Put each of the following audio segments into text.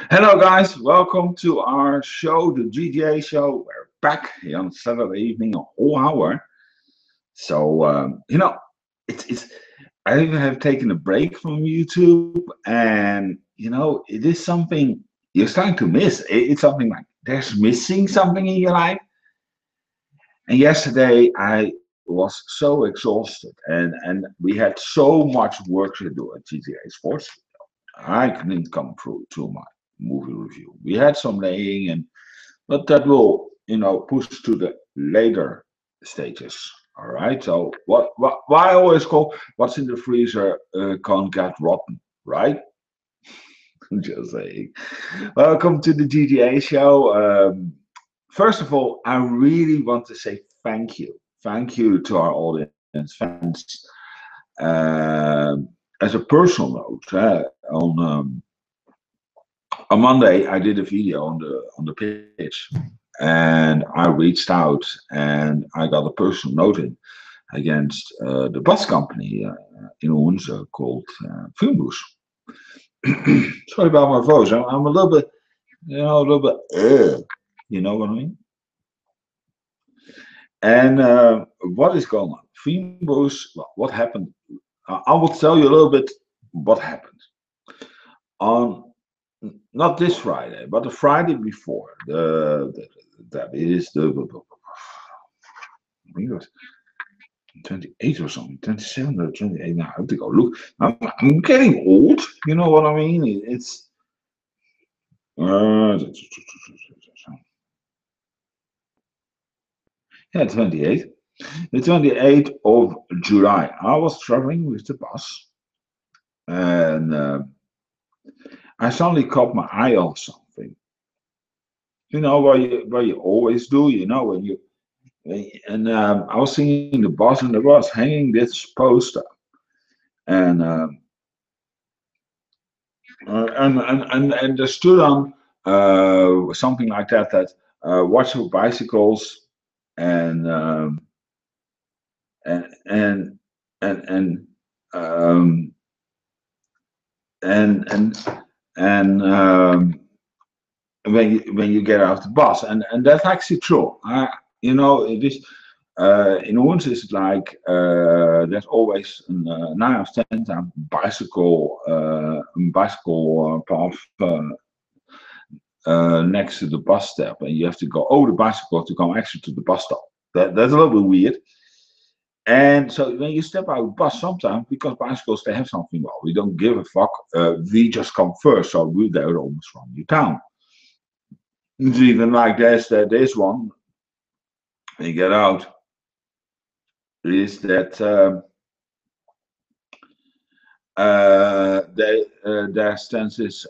Hello, guys. Welcome to our show, the JJA Show. We're back here on Saturday evening, a whole hour. So, it's. I even have taken a break from YouTube, and it is something you're starting to miss. It's something like there's missing something in your life. And yesterday, I was so exhausted, and we had so much work to do at GTA Sports. I couldn't come through to my movie review. We had some laying and but that will push to the later stages. All right. So what why I always call what's in the freezer can't get rotten, right? Just saying. Welcome to the GTA show. First of all, I really want to say thank you to our audience, fans. As a personal note, on Monday I did a video on the pitch, and I reached out and I got a personal note in against the bus company in Oons called Fynbus. Sorry about my voice. I'm a little bit, you know what I mean? And what is going on? Fynbus, well, what happened? I will tell you a little bit what happened on not this Friday, but the Friday before. That is I think it was 28 or something, 27 or 28. Now I have to go look. I'm getting old. You know what I mean? It's uh, yeah, 28. The 28th of July. I was traveling with the bus, and I suddenly caught my eye on something. You know what you always do. You know when you and I was seeing the bus, and there was hanging this poster, and there stood on something like that watch for bicycles and and and and and um, and and and when you get off the bus, and that's actually true. It is. In ons is it like there's always een 9 of 10 bicycle path next to the bus stop, and you have to go over the bicycle to come actually to the bus stop. That's a little bit weird. And so when you step out of the bus, sometimes because bicycles they have something. Well, we don't give a fuck. We just come first, so they're almost from your town. It's even like there's one. When you get out, is that there stands this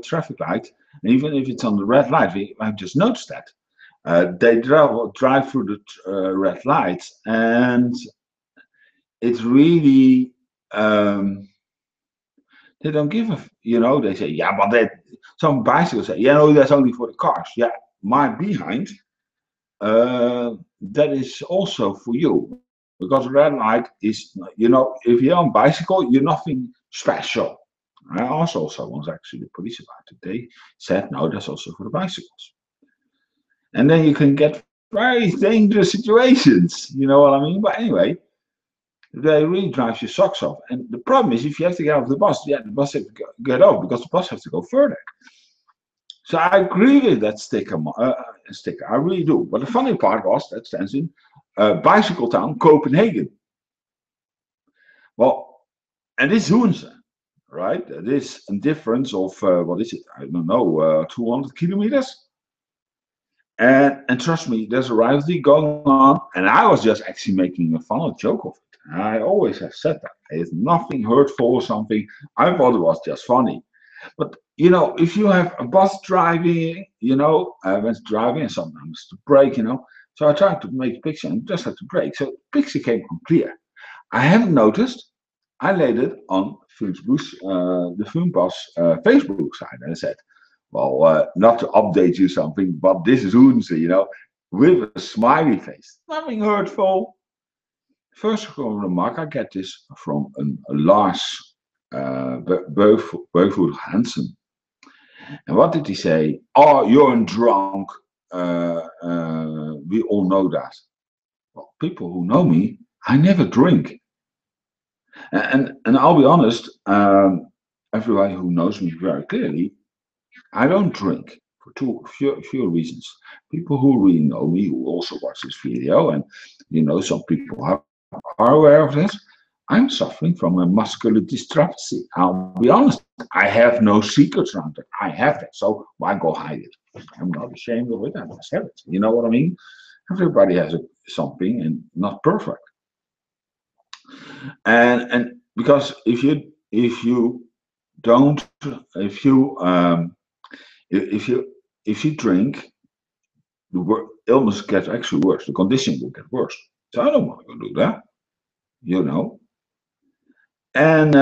traffic light, and even if it's on the red light, I've just noticed that they drive through the red light, and it's really they don't give a they say yeah, but some bicycles say that's only for the cars. Yeah, my behind that is also for you because red light is if you're on bicycle you're nothing special. I asked also once actually the police about it. They said no, that's also for the bicycles, and then you can get very dangerous situations. You know what I mean? But anyway, they really drive your socks off. And the problem is if you have to get off the bus, yeah, the bus has to get off because the bus has to go further. So I agree with that sticker. I really do. But the funny part was that stands in bicycle town Copenhagen. Well, and this Hoense, right? That is a difference of what is it? I don't know, 200 kilometers. And trust me, there's a rivalry going on, and I was just actually making a funny joke of it. And I always have said that it's nothing hurtful or something. I thought it was just funny. But if you have a bus driving, I went driving and sometimes to brake, So I tried to make a picture and just had to brake. So the picture came unclear. I haven't noticed. I laid it on the Fynbus Facebook side, and I said, "Well, not to update you something, but this is Oonse, with a smiley face, nothing hurtful." First remark, I get this from a Lars Beuvel Hansen. And what did he say? Oh, you're drunk. We all know that. Well, people who know me, I never drink. And I'll be honest, everybody who knows me very clearly, I don't drink for few reasons. People who really know me, who also watch this video, and some people are aware of this. I'm suffering from a muscular dystrophy. I'll be honest, I have no secrets around it. I have that, so why go hide it? I'm not ashamed of it. I must have it. You know what I mean? Everybody has something, and not perfect. And because if you don't if you if you drink, the illness gets actually worse. The condition will get worse. So I don't want to do that, you know. And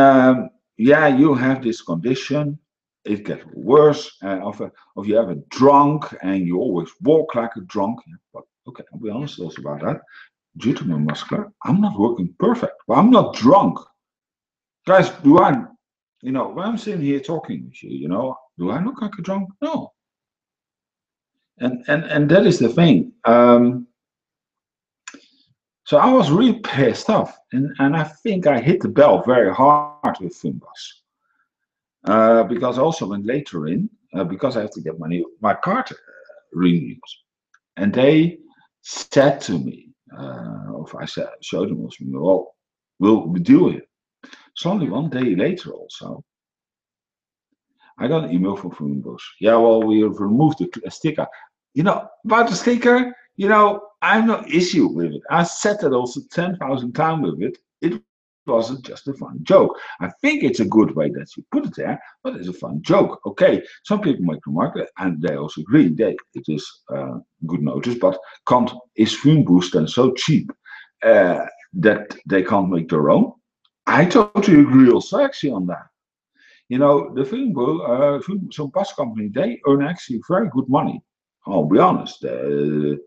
yeah, you have this condition. It gets worse. Of you have a drunk and you always walk like a drunk. Yeah, but okay, I'll be honest also about that. Due to my muscular, I'm not working perfect. But I'm not drunk. Guys, when I'm sitting here talking with you, do I look like a drunk? No. And that is the thing. So I was really pissed off, and I think I hit the bell very hard with Fynbus. Because I also went later in, because I have to get my card renewed. And they said to me, or I showed them also, well, we'll do it. So only one day later also, I got an email from Fynbus. Yeah, well, we have removed the sticker. About the sticker, I have no issue with it. I said that also 10,000 times with it. It wasn't just a fun joke. I think it's a good way that you put it there, but it's a fun joke. Okay, some people make the market, and they also agree it is good notice, but can't is Fynbus then so cheap that they can't make their own? I totally agree also actually on that. The some bus company, they earn actually very good money. I'll be honest. You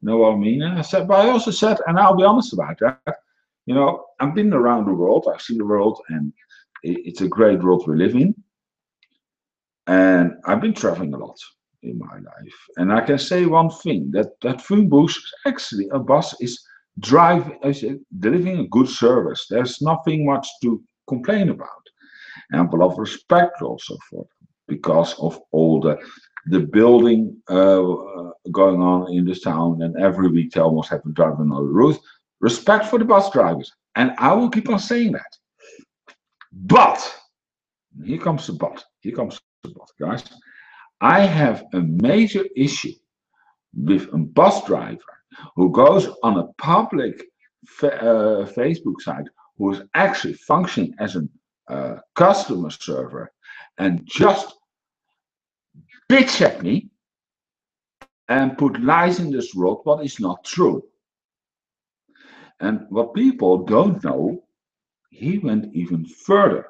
know what I mean? And I said, but I also said, and I'll be honest about that. I've been around the world. I've seen the world, and it's a great world we live in. And I've been traveling a lot in my life. And I can say one thing that Fynbus actually a bus is delivering a good service. There's nothing much to complain about. And a lot of respect also for them because of all the building going on in this town, and every week they almost have to drive another route. Respect for the bus drivers, and I will keep on saying that. But here comes the but. Here comes the but, guys. I have a major issue with a bus driver who goes on a public Facebook site who is actually functioning as a customer server and just bitch at me and put lies in this world what is not true. And what people don't know, he went even further.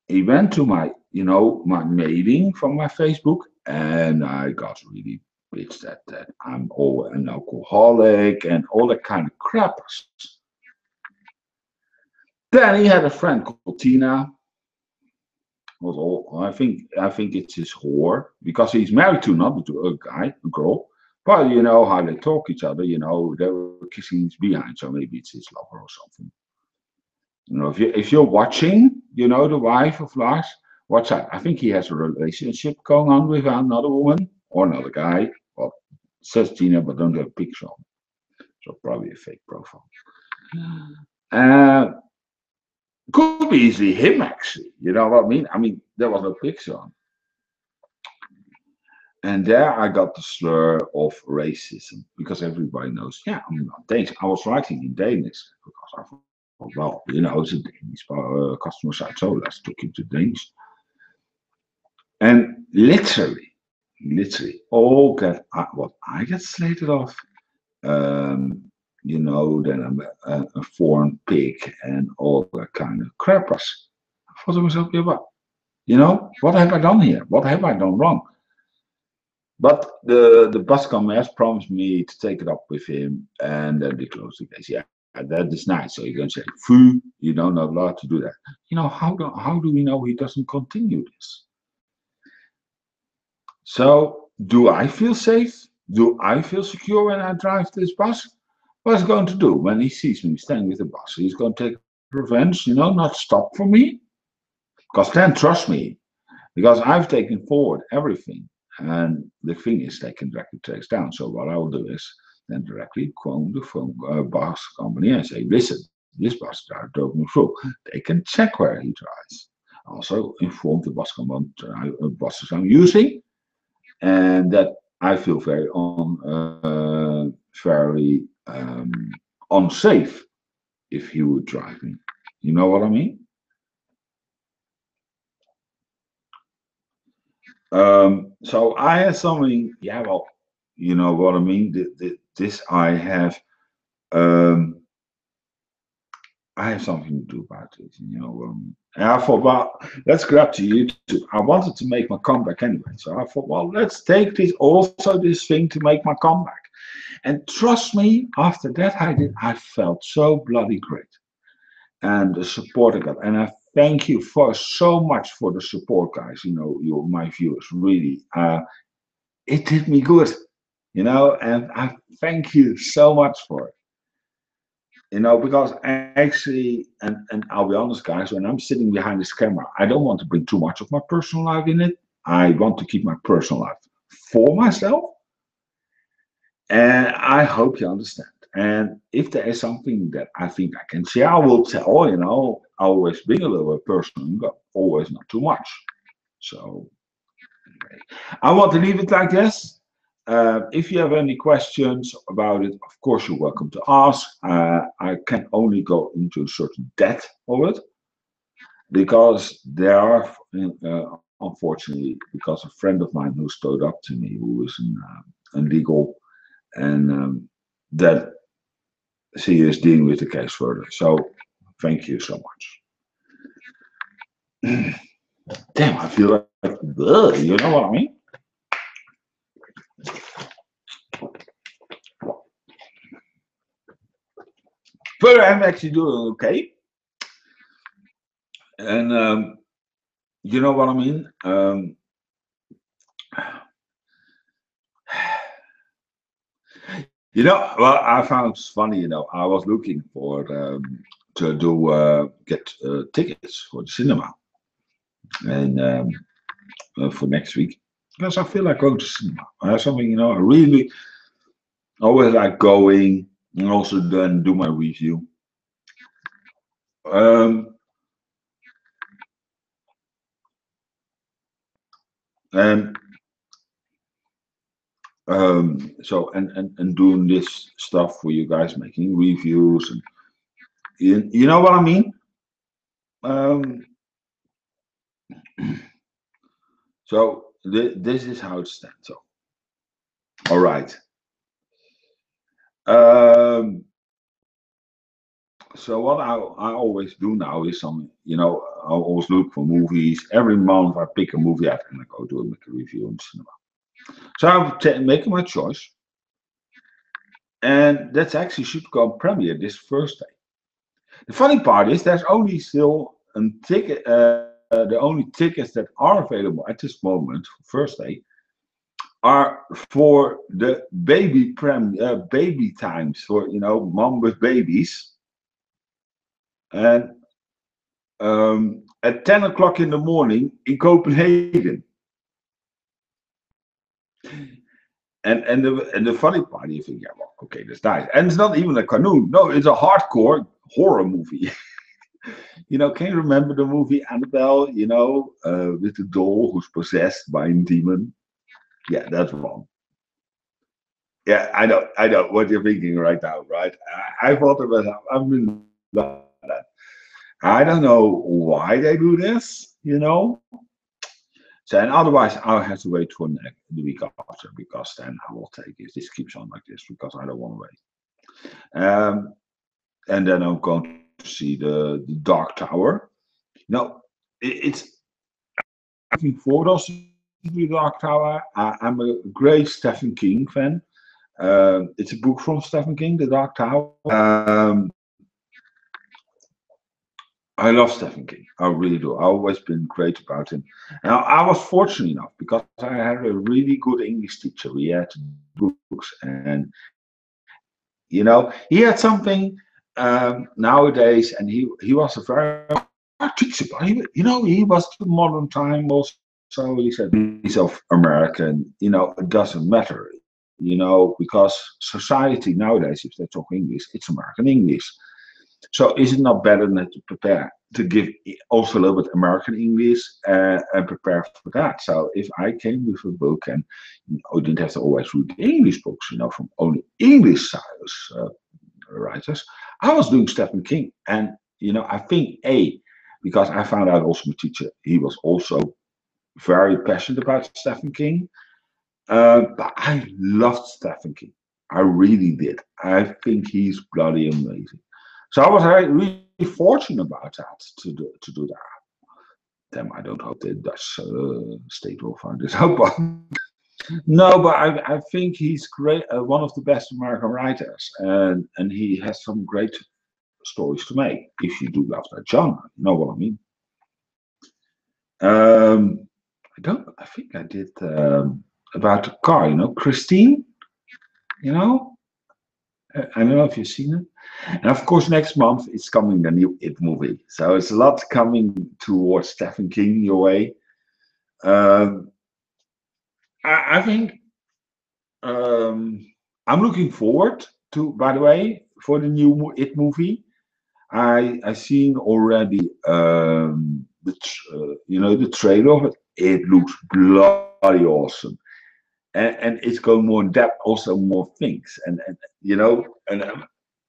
He went to my mailing from my Facebook, and I got really bitched that I'm an alcoholic and all that kind of crap. Then he had a friend called Tina. Was all I think it's his whore because he's married to not to a girl. But you know how they talk each other. They were kissing behind, so maybe it's his lover or something. If you're watching, the wife of Lars, watch out. I think he has a relationship going on with another woman or another guy. Well, it says Tina, but don't have a picture on. So probably a fake profile. Uh, could be easily him actually. You know what I mean? I mean, there was no picture on. And there I got the slur of racism because everybody knows, yeah, I'm not Danish. I was writing in Danish because I thought, well, it's a Danish customer site, so let's took it to Danish. And literally, all what I get slated off. Then I'm a foreign pig and all that kind of crappers. I thought to myself, yeah, but what have I done here? What have I done wrong? But the bus company has promised me to take it up with him, and then they close the case. Yeah, that is nice. So you're going to say, "Foo, you don't know allowed to do that." How do we know he doesn't continue this? So, do I feel safe? Do I feel secure when I drive this bus? What's he going to do when he sees me standing with the bus? He's going to take revenge, not stop for me? Because then, trust me, because I've taken forward everything. And the thing is, they can directly trace down. So, what I will do is then directly phone the bus company and say, listen, this bus driver drove me through. They can check where he drives. Also, inform the bus company buses I'm using, and that I feel very unsafe if he would drive me. You know what I mean? So I have something. Yeah, well, you know what I mean. This I have something to do about it. And I thought, well, let's grab to YouTube. I wanted to make my comeback anyway, so I thought, well, let's take this thing to make my comeback. And trust me, after that I felt so bloody great. And the support I got. And I thank you for so much for the support, guys. You my viewers, really. It did me good, and I thank you so much for it. Because actually, and I'll be honest, guys, when I'm sitting behind this camera, I don't want to bring too much of my personal life in it. I want to keep my personal life for myself. And I hope you understand. And if there is something that I think I can share, I will tell, always being a little bit personal, but always not too much. So anyway, I want to leave it like this. If you have any questions about it, of course, you're welcome to ask. I can only go into a certain depth of it because there are, unfortunately, because a friend of mine who stood up to me, who is a legal, and that she is dealing with the case further. So thank you so much. Damn, I feel like, ugh, you know what I mean? But I'm actually doing okay. And you know what I mean? Well, I found it funny, I was looking for to get tickets for the cinema and for next week because I feel like going to cinema. I have something, I really always like going and also then do my review. Um, and so and doing this stuff for you guys, making reviews, and you know what I mean. Um, so this is how it stands. So all right. Um, so what I always do now is I always look for movies. Every month I pick a movie out and I go do make a review in cinema. So I'm making my choice, and that's actually should go on premiere this Thursday. The funny part is there's only still a ticket. The only tickets that are available at this moment for Thursday are for the baby times for mom with babies, and at 10 o'clock in the morning in Copenhagen. And the funny part, you think, yeah, well, okay, that's nice, and it's not even a cartoon. No, it's a hardcore horror movie. Can you remember the movie Annabelle? With the doll who's possessed by a demon. Yeah, that's wrong. Yeah, I know what you're thinking right now, right? I thought about I've been that. I don't know why they do this. So, and otherwise, I'll have to wait for the week after because then I will take it. This keeps on like this because I don't want to wait. And then I'm going to see the Dark Tower. It's looking forward also to the Dark Tower. I'm a great Stephen King fan. It's a book from Stephen King, The Dark Tower. I love Stephen King. I really do. I've always been great about him. Now, I was fortunate enough because I had a really good English teacher. We had to do books, and he had something nowadays, and he was a very hard teacher. But he was the modern time also. He said he's of American. It doesn't matter. Because society nowadays, if they talk English, it's American English. So is it not better than to prepare to give also a little bit American English and prepare for that? So if I came with a book and I didn't have to always read English books, from only English writers, I was doing Stephen King. And, I think because I found out also my teacher, he was also very passionate about Stephen King. But I loved Stephen King. I really did. I think he's bloody amazing. So I was really fortunate about that to do that. Damn, I don't hope the Dutch state will find this out. But no, but I think he's great, one of the best American writers, and he has some great stories to make. If you do love that genre, you know what I mean. I don't. I think I did about the car. Christine. You know. I don't know if you've seen it. And of course, next month it's coming the new It movie. So it's a lot coming towards Stephen King your way. Um, I think I'm looking forward to, by the way, for the new It movie. I seen already the trailer of it. It looks bloody awesome. And it's going more in depth, also more things. And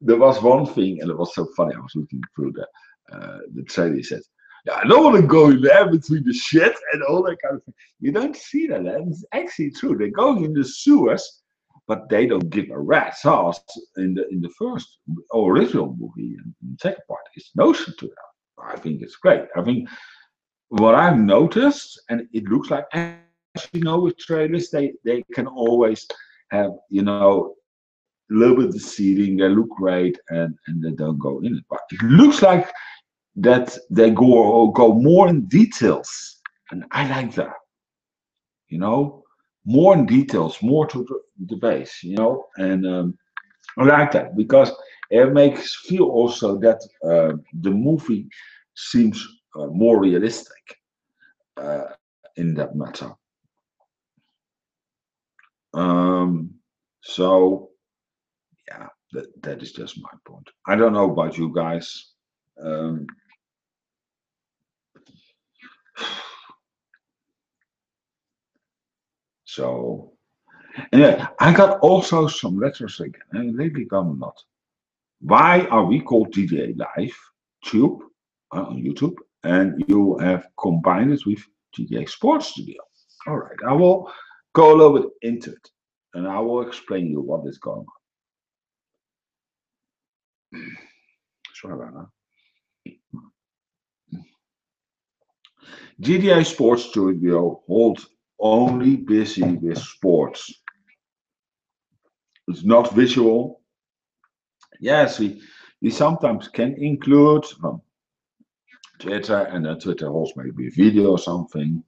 there was one thing, and it was so funny. I was looking through the trailer. He said, "Yeah, I don't want to go in there between the shit and all that kind of thing." You don't see that, and it's actually true. They're going in the sewers, but they don't give a rat's ass in the first original movie. And the second part is notion to that. I think it's great. I think what I've noticed, and it looks like, as with trailers, they can always have a little bit deceiving. They look great, and they don't go in it. But it looks like that they go more in details, and I like that. More in details, more to the base. And I like that because it makes feel also that the movie seems more realistic in that matter. So yeah, that is just my point. I don't know about you guys. Um, so anyway, I got also some letters again, and lately got a lot. Why are we called DJA Live Tube on YouTube, and you have combined it with DJA Sports Studio? All right, I will go a little bit into it, and I will explain you what is going on. Sorry about that. JJA Sports Studio holds only busy with sports. It's not visual. Yes, we sometimes can include Twitter, and then Twitter holds maybe video or something.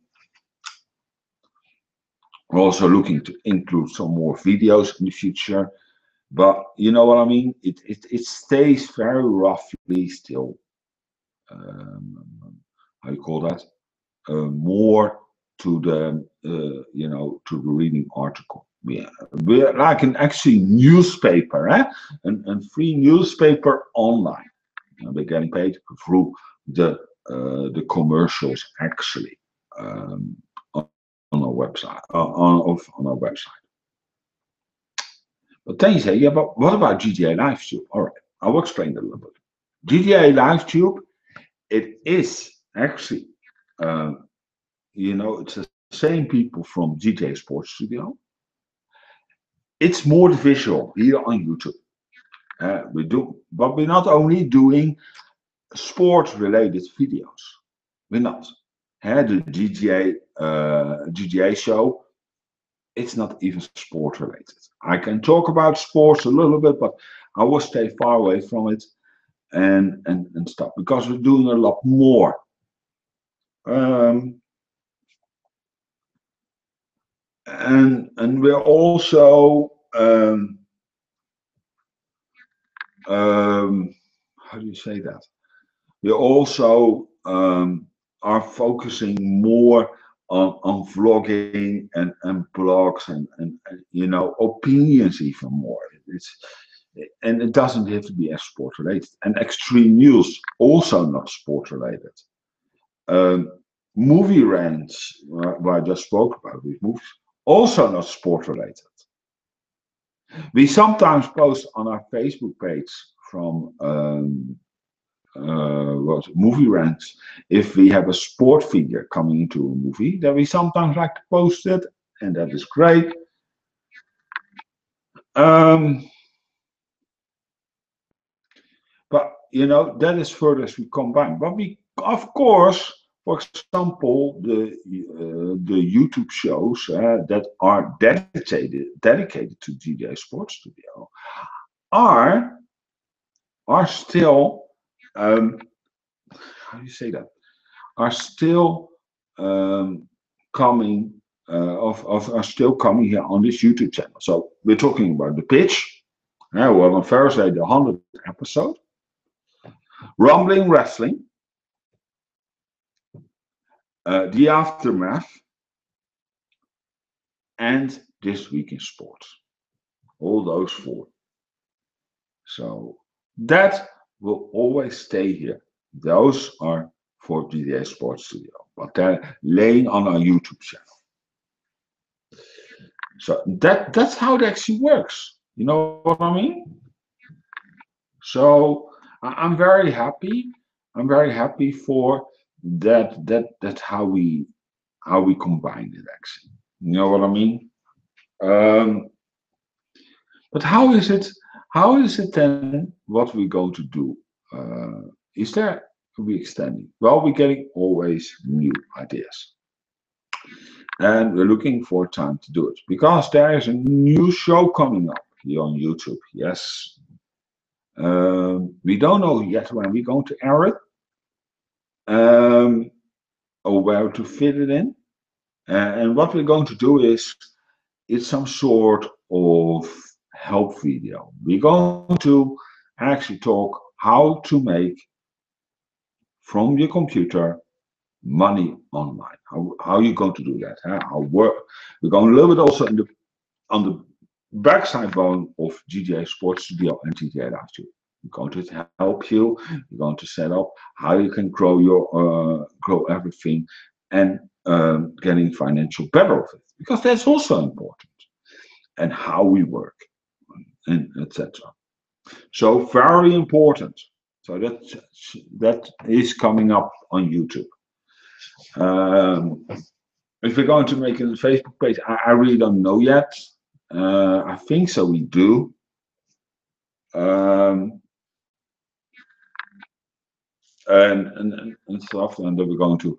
We're also looking to include some more videos in the future, but you know what I mean? It stays very roughly still. How you call that? More to the reading article. We're like an actually newspaper, and free newspaper online. We're getting paid through the commercials actually on our website on our website. But then you say, yeah, but what about JJA LiveTube? All right, I'll explain that a little bit. JJA LiveTube, it is actually it's the same people from JJA Sports Studio. It's more the visual here on YouTube. But we're not only doing sport-related videos. We're not. The JJA show, it's not even sport-related. I can talk about sports a little bit, but I will stay far away from it. and stuff, because we're doing a lot more. Um, and we're also how do you say that? We also are focusing more on vlogging and blogs and opinions even more. And it doesn't have to be as sport related. And extreme news also not sport related. Um, movie rants, what I just spoke about with movies, also not sport related. We sometimes post on our Facebook page from movie rants. If we have a sport figure coming into a movie, then we sometimes like to post it, and that is great. Um, but that is further as we combine. But we, of course, for example, the YouTube shows that are dedicated to JJA Sports Studio are still how do you say that? Are still coming are still coming here on this YouTube channel. So we're talking about the pitch. Well, on Thursday, the 100th episode. Rumbling Wrestling. The Aftermath. And This Week in Sports. All those four. So that will always stay here. Those are for JJA Sports Studio, but they're laying on our YouTube channel. So that's how it actually works. You know what I mean? So I'm very happy. I'm very happy for that. That's how we combine it actually. You know what I mean? Um, but how is it? How is it then? What we're going to do? Is there? Are we extending? Well, we're getting always new ideas. And we're looking for time to do it because there is a new show coming up here on YouTube. Yes, we don't know yet when we're going to air it or where to fit it in. And what we're going to do is it's some sort of help video. We're going to actually talk how to make from your computer money online. How you going to do that? How work? We're going a little bit also on the backside bone of JJA Sports Studio and JJA Live Show. We're going to help you. We're going to set up how you can grow your grow everything and getting financial better of it, because that's also important, and how we work and etc. So very important. So that is coming up on YouTube. If we're going to make a Facebook page, I really don't know yet. I think so. We do. And stuff, and then we're going to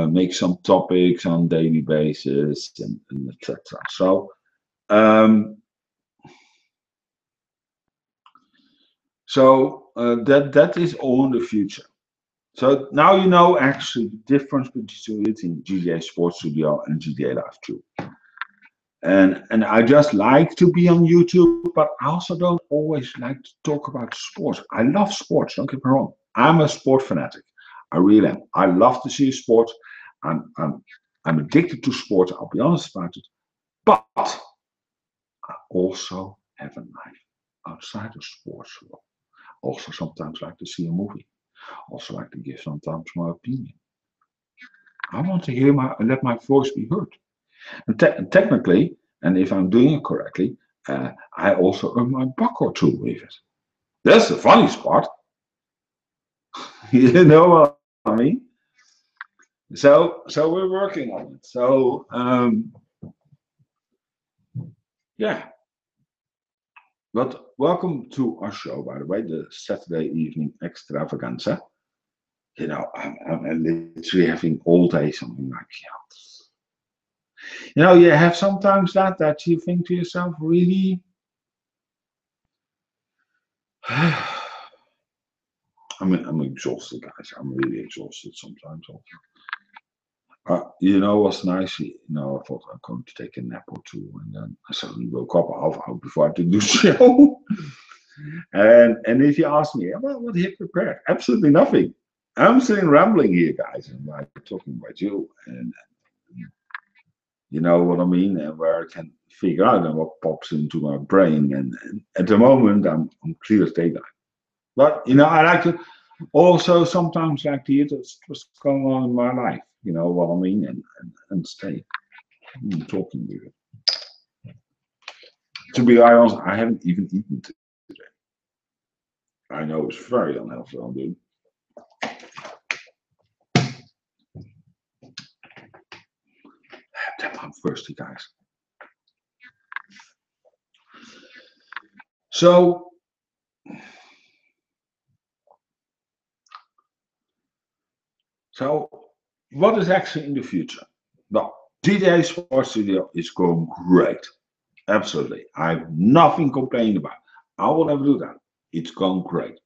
make some topics on daily basis and etc. So that is all in the future. So now you know actually the difference between JJA Sports Studio and JJA Live Show. And I just like to be on YouTube, but I also don't always like to talk about sports. I love sports, don't get me wrong. I'm a sport fanatic. I really am. I love to see sports. I'm addicted to sports, I'll be honest about it. But I also have a life outside of sports. Also sometimes like to see a movie. Also like to give sometimes my opinion. I want to let my voice be heard. And technically, and if I'm doing it correctly, I also earn my buck or two with it. That's the funny part. You know what I mean? So we're working on it. So yeah. But welcome to our show, by the way, the Saturday evening extravaganza. I'm literally having all day something like, you have sometimes that you think to yourself, really, I'm exhausted, guys. I'm really exhausted sometimes. Also. What's nice? I thought I'm going to take a nap or two, and then I suddenly woke up half hour before I had to do the show. And if you ask me, well, what have you prepared? Absolutely nothing. I'm sitting rambling here, guys, and like talking about you, and you know what I mean, and where I can figure out and what pops into my brain. And at the moment, I'm clear as daylight. But I like to also sometimes like to hear what's going on in my life. You know what I mean, and stay talking with it. To be honest, I haven't even eaten today. I know it's very unhealthy. I'm doing. I'm thirsty, guys. So what is actually in the future? Well, JJA Sports Studio is going great. Absolutely. I have nothing to complain about. I will never do that. It's going great.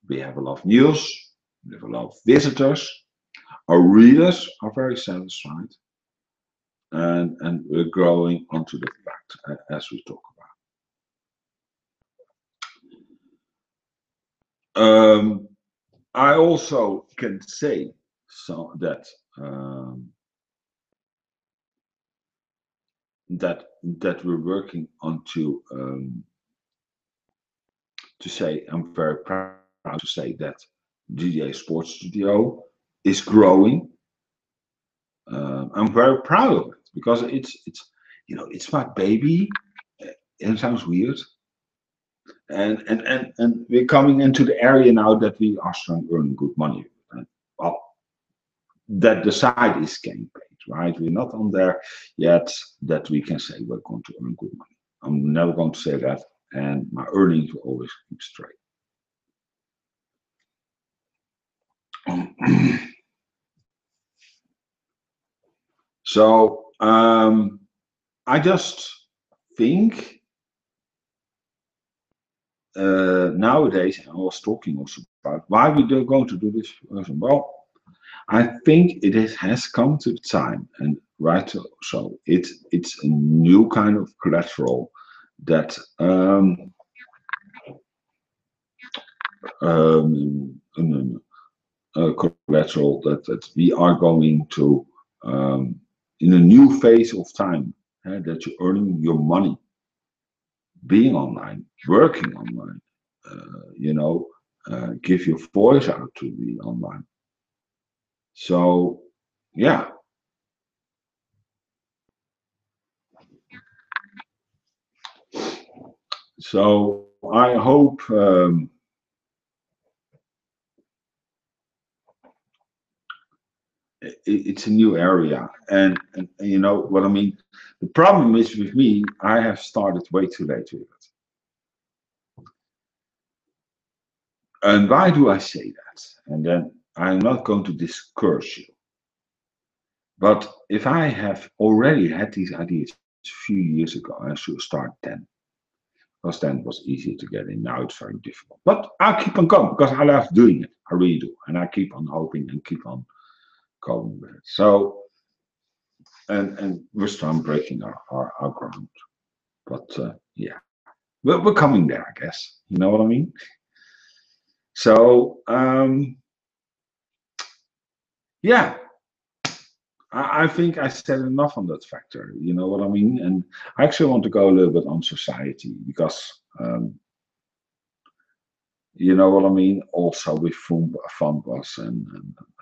We have a lot of news. We have a lot of visitors. Our readers are very satisfied. And we're growing onto the fact as we talk about. I also can say so that we're working on to say I'm very proud to say that JJA Sports Studio is growing. I'm very proud of it because it's my baby. It sounds weird, and we're coming into the area now that we are starting earning good money. And, well, that the site is getting paid, right? We're not on there yet that we can say we're going to earn good money. I'm never going to say that, and my earnings will always keep straight. So I just think nowadays, I was talking also about why we're going to do this. Well, I think has come to the time, and right so it's a new kind of collateral that collateral that we are going to in a new phase of time that you're earning your money, being online, working online, give your voice out to be online. So, yeah. So I hope it's a new area, and you know what I mean. The problem is with me, I have started way too late with it. And why do I say that? And then I'm not going to discourage you. But if I have already had these ideas a few years ago, I should start then. Because then it was easier to get in. Now it's very difficult. But I keep on going because I love doing it. I really do. And I keep on hoping and keep on going with it. So, and we're still breaking our ground. But yeah, we're coming there, I guess. You know what I mean? So, yeah. I think I said enough on that factor. You know what I mean? And I actually want to go a little bit on society because, you know what I mean? Also with Fynbus and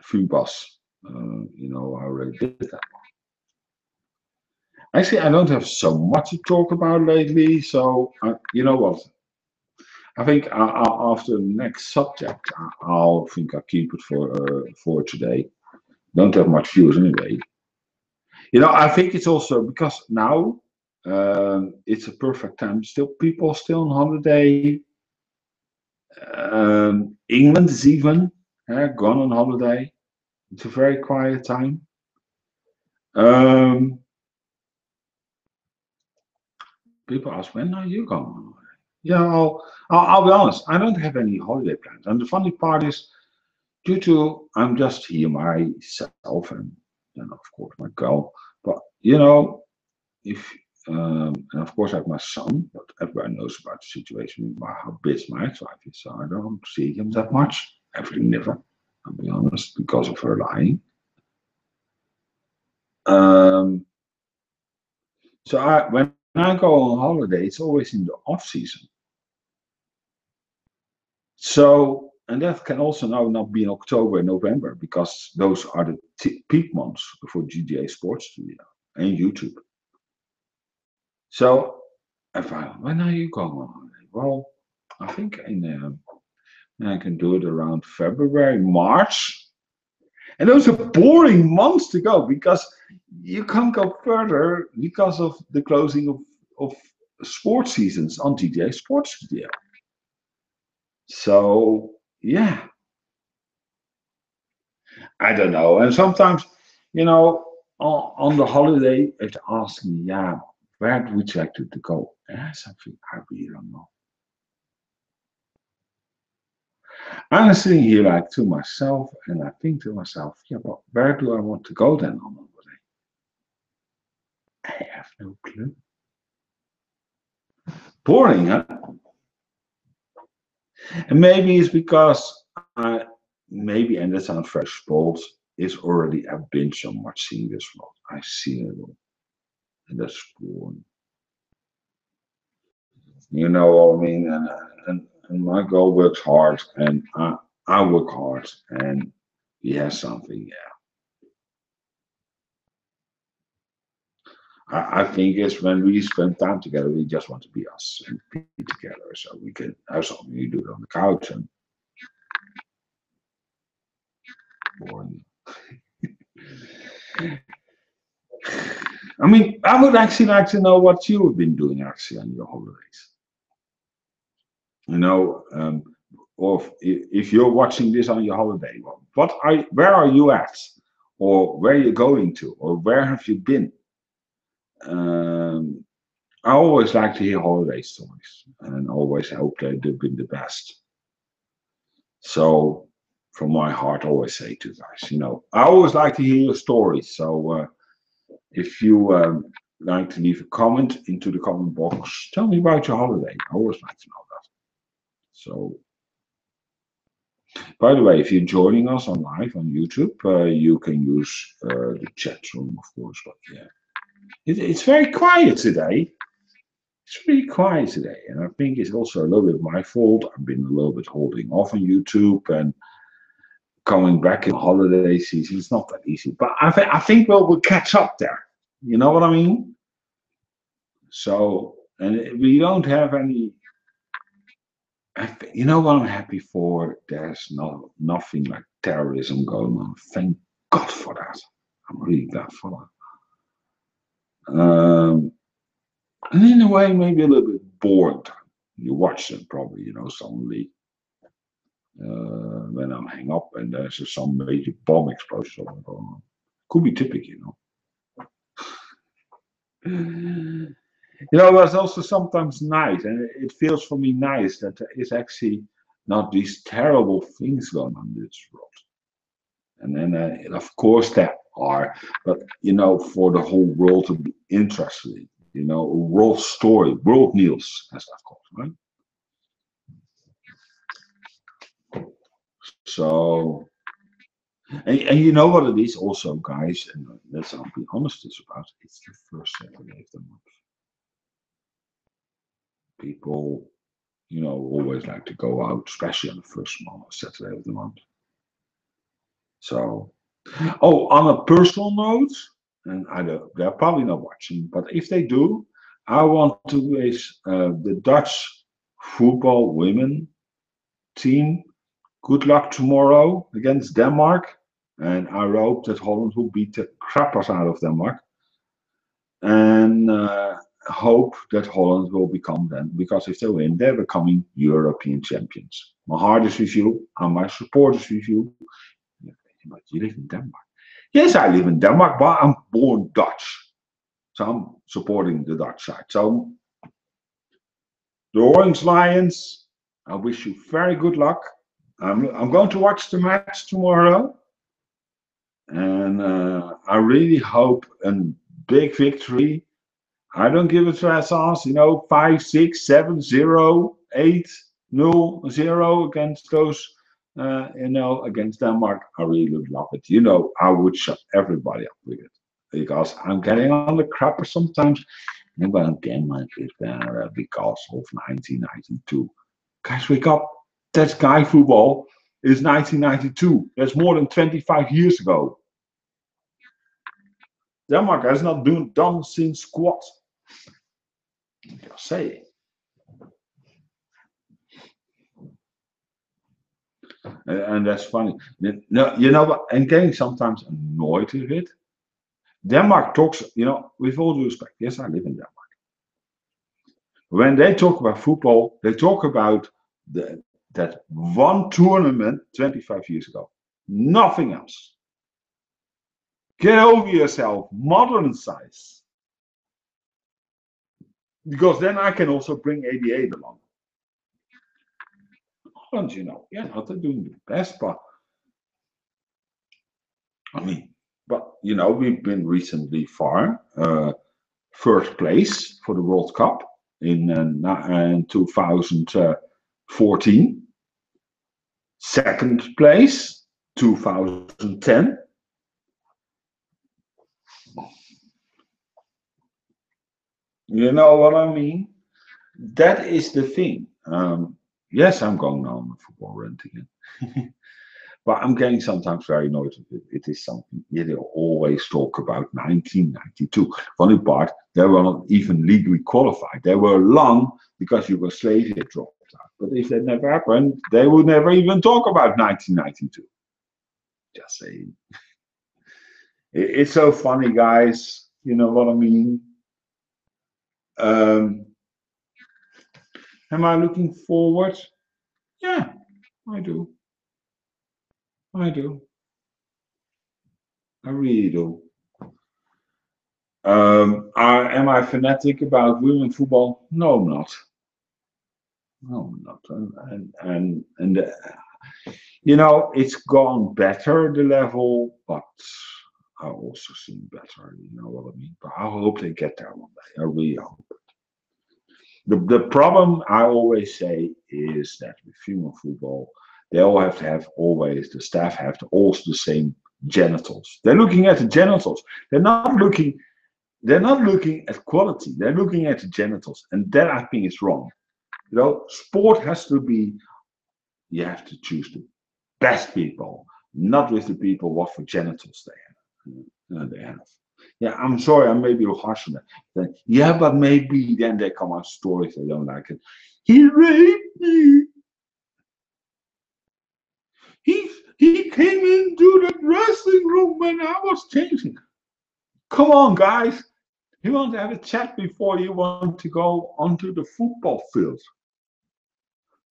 Fynbus, I already did that. Actually, I don't have so much to talk about lately. So, you know what? I think after the next subject, I'll keep it for today. Don't have much views anyway. I think it's also because now it's a perfect time. Still, people still on holiday. England is even gone on holiday. It's a very quiet time. People ask, when are you going on holiday? I'll be honest. I don't have any holiday plans, and the funny part is, due to I'm just here myself and of course my girl. But if and of course I have my son, but everybody knows about the situation about how busy my ex-wife is, so I don't see him that much. Actually, never. I'll be honest, because of her lying. Um, so when I go on holiday, it's always in the off season. So, and that can also now not be in October and November because those are the peak months for JJA Sports Studio and YouTube. So, if when are you going on holiday? Well, I think I can do it around February, March. And those are boring months to go because you can't go further because of the closing of sports seasons on JJA Sports Studio. So, yeah, I don't know. And sometimes, on the holiday, if they ask me, yeah, where would you like to go? Something I really don't know. I'm sitting here like to myself, and I think to myself, yeah, but where do I want to go then on holiday? I have no clue. Boring, huh? And maybe it's because maybe, and that sounds very spoiled, it's already I've been so much seeing this world. I've seen it all, and that's boring. You know what I mean? And my girl works hard, and I work hard, and he has something. Yeah, I think it's when we spend time together, we just want to be us and be together, so we can have something we do it on the couch and boring. I mean, I would actually like to know what you have been doing actually on your holidays. You know, or if you're watching this on your holiday, where are you at, or where are you going to, or where have you been? Um, I always like to hear holiday stories, and always hope that they've been the best. So, from my heart, I always say to you guys, I always like to hear your stories. So, if you like to leave a comment into the comment box, tell me about your holiday. I always like to know that. So, by the way, if you're joining us on live on YouTube, you can use the chat room, of course. But yeah, it's very quiet today. It's really quiet today, and I think it's also a little bit my fault. I've been a little bit holding off on YouTube and coming back in holiday season. It's not that easy, but I think we'll catch up there. You know what I mean? So, and we don't have any. You know what I'm happy for? There's nothing like terrorism going on. Thank God for that. I'm really glad for that. And in a way, maybe a little bit bored. You watch them probably, suddenly when I hang up and there's some major bomb explosion going on. Could be typical. But it's also sometimes nice, and it feels for me nice that there is actually not these terrible things going on in this world. And then, of course, there are, but for the whole world to be interested, a world story, world news, as that's called, right? So, and you know what it is also, guys, and let's be honest about it, it's the first Saturday of the month. People, always like to go out, especially on the first Saturday of the month. So, oh, on a personal note, and they're probably not watching, but if they do, I want to wish the Dutch football women team good luck tomorrow against Denmark. And I hope that Holland will beat the crappers out of Denmark. And hope that Holland will become then, because if they win, they're becoming European champions. My heart is with you, and my support is with you. But you live in Denmark. Yes, I live in Denmark, but I'm born Dutch. So I'm supporting the Dutch side. So The Orange Lions, I wish you very good luck. I'm going to watch the match tomorrow. And I really hope a big victory. I don't give a rat's ass, 5, 6, 7, 0, 8, 0, 0 against those, against Denmark. I really would love it. I would shut everybody up with it because I'm getting on the crapper sometimes. But again, like it because of 1992. Guys, wake up. That's Guy football is 1992. That's more than 25 years ago. Denmark has not done since squat. Just say. And that's funny. No, what? I'm getting sometimes annoyed with it. Denmark talks, with all due respect. Yes, I live in Denmark. When they talk about football, they talk about that one tournament 25 years ago. Nothing else. Get over yourself. Modern size. Because then I can also bring 88 along. Holland, they're doing the best, but we've been recently far. First place for the World Cup in 2014. Second place, 2010. You know what I mean? That is the thing. Yes, I'm going on the football rant again. But I'm getting sometimes very annoyed with it. It is something they always talk about 1992. Funny part, they were not even legally qualified. They were long because Yugoslavia dropped out. But if that never happened, they would never even talk about 1992. Just saying. It's so funny, guys. You know what I mean? Am I looking forward? Yeah, I do. I do. I really do. Am I fanatic about women football? No, I'm not. No, I'm not. And it's gone better, the level, but I also seen better. You know what I mean? But I hope they get there one day. I really hope. The problem I always say is that with female football, they all have to have always the staff have to also the same genitals. They're looking at the genitals. They're not looking at quality. They're looking at the genitals, and that I think is wrong. Sport has to be. You have to choose the best people, not with the people what for genitals they have. Yeah, I'm sorry, I may be harsh on that. Yeah, but maybe then there come out stories they don't like it. He raped me. He came into the dressing room when I was changing. Come on, guys. You want to have a chat before you want to go onto the football field.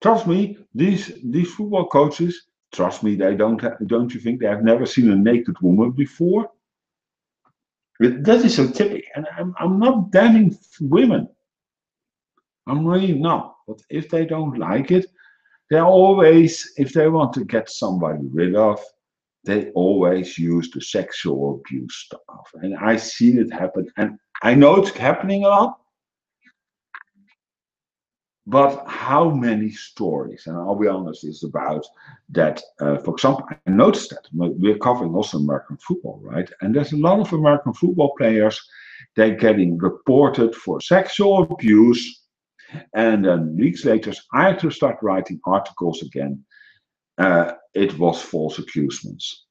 Trust me, these football coaches, trust me, they don't you think they have never seen a naked woman before? That is so typical. And I'm not damning women. I'm really not. But if they don't like it, they always, if they want to get somebody rid of, they always use the sexual abuse stuff. And I've seen it happen. And I know it's happening a lot. But how many stories, and I'll be honest, is about that, for example, I noticed that we're covering also American football, right? And there's a lot of American football players, they're getting reported for sexual abuse. And then weeks later, I had to start writing articles again. It was false accusations.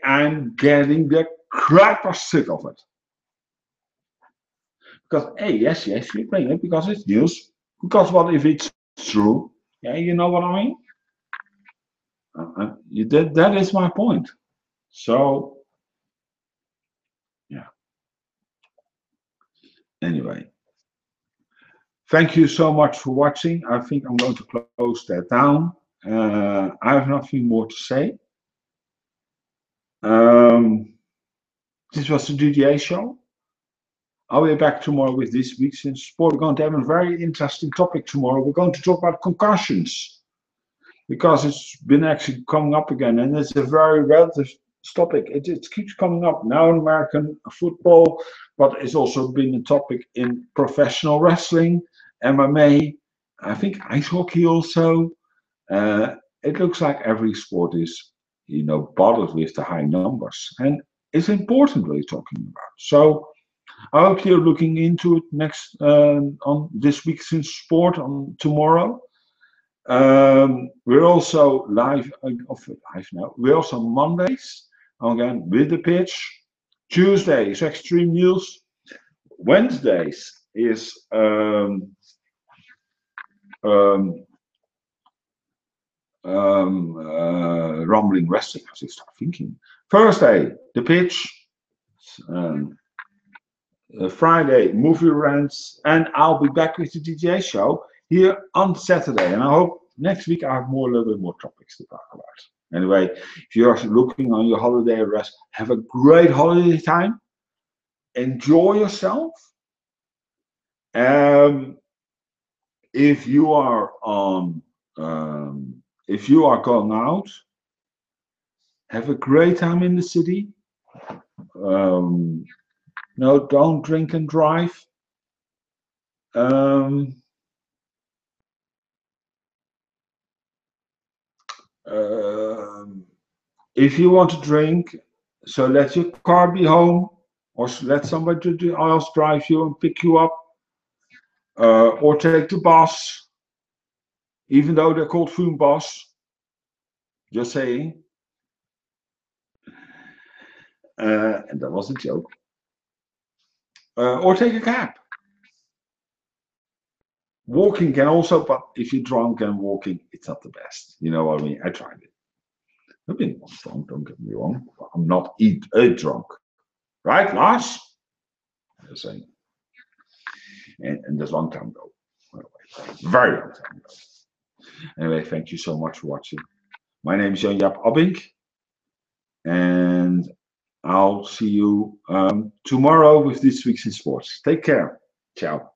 I'm getting the crapper sick of it. Because, hey, yes, we bring it because it's news. Because what if it's true? Yeah, you know what I mean? That is my point. So, yeah. Anyway. Thank you so much for watching. I think I'm going to close that down. I have nothing more to say. This was the JJA Show. I'll be back tomorrow with this week's in sport. We're going to have a very interesting topic tomorrow. We're going to talk about concussions because it's been actually coming up again, and it's a very relative topic. It keeps coming up now in American football, but it's also been a topic in professional wrestling, MMA, I think ice hockey also. It looks like every sport is, bothered with the high numbers, and it's important what you're talking about. So I hope you're looking into it next on this week's in sport on tomorrow. We're also live now. We're also Mondays again with the pitch. Tuesday is extreme news. Wednesdays is rumbling wrestling. I should start thinking. Thursday, the pitch. Friday, movie rants, and I'll be back with the JJA Show here on Saturday. And I hope next week I have a little bit more topics to talk about. Anyway, if you're looking on your holiday rest, have a great holiday time. Enjoy yourself. If you are going out, have a great time in the city. No, don't drink and drive. If you want to drink, so let your car be home, or let somebody else drive you and pick you up, or take the bus, even though they're called Fynbus. Just saying. And that was a joke. Or take a cab. Walking can also, but if you're drunk and walking, it's not the best. You know what I mean? I tried it. I've been drunk, don't get me wrong. I'm not drunk. Right, Lars? The same. And that's a long time ago. Very long time ago. Anyway, thank you so much for watching. My name is Jan-Jaap, and I'll see you tomorrow with this week's in sports. Take care. Ciao.